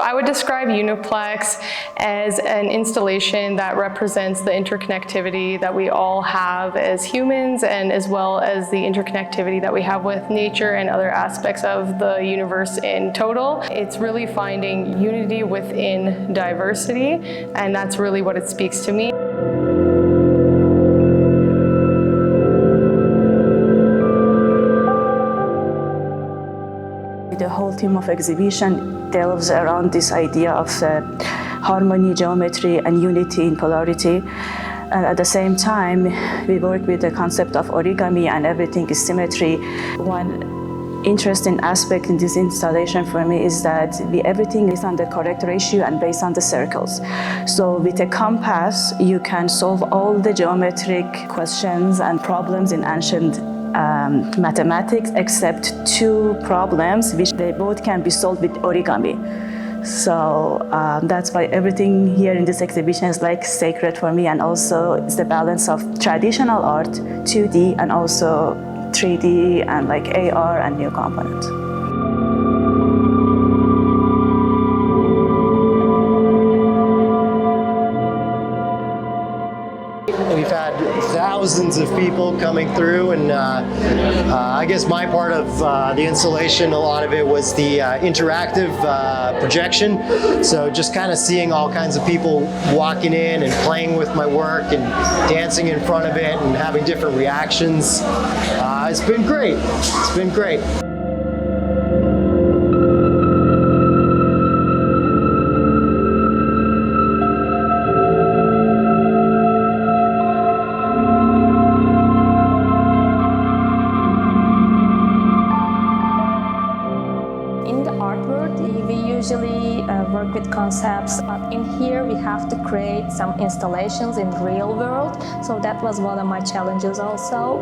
I would describe UNIPLEX as an installation that represents the interconnectivity that we all have as humans, and as well as the interconnectivity that we have with nature and other aspects of the universe in total. It's really finding unity within diversity, and that's really what it speaks to me. The whole theme of exhibition delves around this idea of harmony, geometry, and unity in polarity. And at the same time, we work with the concept of origami, and everything is symmetry. One interesting aspect in this installation for me is that everything is on the correct ratio and based on the circles. So with a compass, you can solve all the geometric questions and problems in ancient mathematics, except two problems which they both can be solved with origami. So that's why everything here in this exhibition is like sacred for me, and also it's the balance of traditional art, 2D, and also 3D and like AR and new components. We've had thousands of people coming through, and I guess my part of the installation, a lot of it was the interactive projection. So just kind of seeing all kinds of people walking in and playing with my work and dancing in front of it and having different reactions. It's been great. It's been great. We usually work with concepts, but in here we have to create some installations in the real world. So that was one of my challenges also.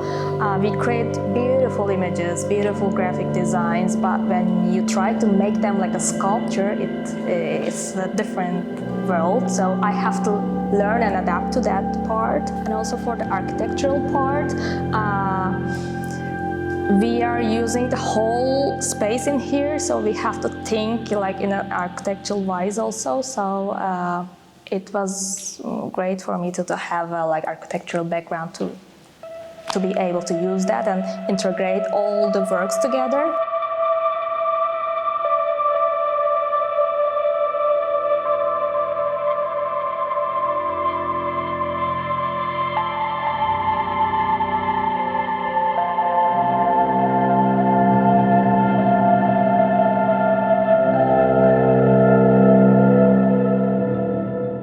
We create beautiful images, beautiful graphic designs, but when you try to make them like a sculpture, it's a different world. So I have to learn and adapt to that part. And also for the architectural part, we are using the whole space in here, so we have to think like in an architectural wise also. So it was great for me to have a like architectural background to be able to use that and integrate all the works together.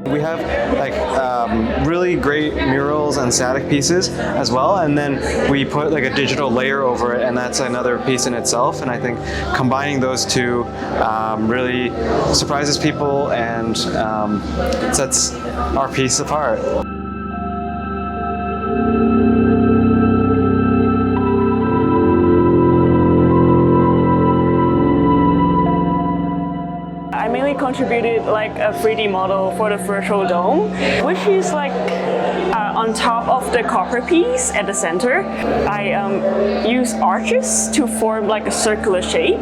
We have like really great murals and static pieces as well, and then we put like a digital layer over it, and that's another piece in itself. And I think combining those two really surprises people and sets our piece apart. I mainly contributed like a 3D model for the virtual dome, which is like on top of the copper piece at the center. I use arches to form like a circular shape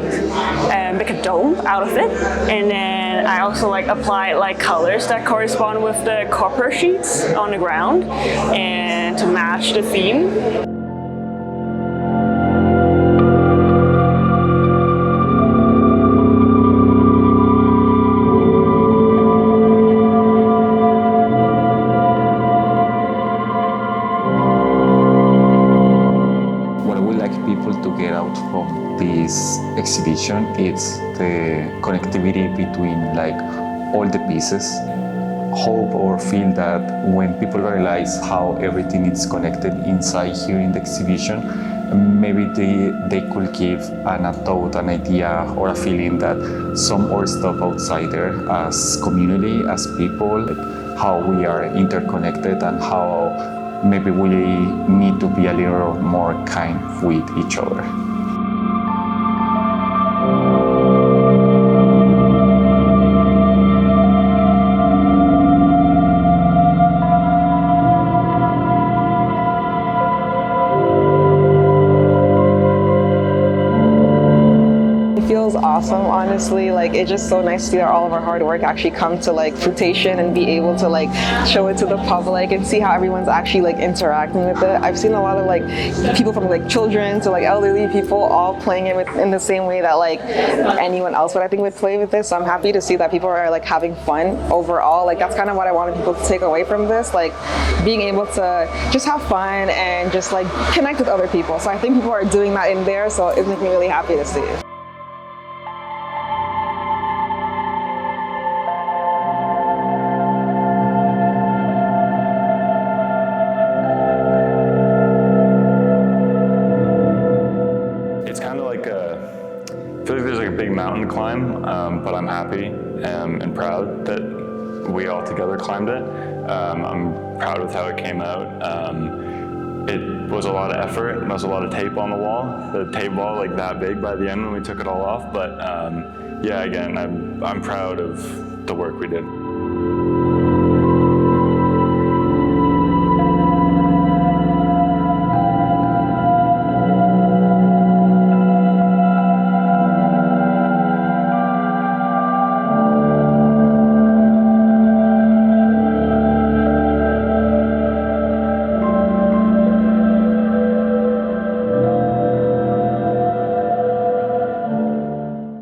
and make a dome out of it. And then I also like apply like colors that correspond with the copper sheets on the ground and to match the theme. To get out from this exhibition, it's the connectivity between like all the pieces. Hope or feel that when people realize how everything is connected inside here in the exhibition, maybe they could give a thought, an idea, or a feeling that some more stuff outside there as community, as people, like how we are interconnected and how maybe we need to be a little more kind with each other. It feels awesome on honestly. Like, it's just so nice to see that all of our hard work actually come to like fruition and be able to like show it to the public and see how everyone's actually like interacting with it. I've seen a lot of like people from like children to like elderly people all playing it in the same way that like anyone else would I think would play with this. So I'm happy to see that people are like having fun overall. Like, that's kind of what I wanted people to take away from this, like being able to just have fun and just like connect with other people. So I think people are doing that in there, so it makes me really happy to see. It's kind of like I feel like there's like a big mountain to climb, but I'm happy and proud that we all together climbed it. I'm proud with how it came out. It was a lot of effort, and there was a lot of tape on the wall. The tape wall like that big by the end when we took it all off, but yeah, again, I'm proud of the work we did.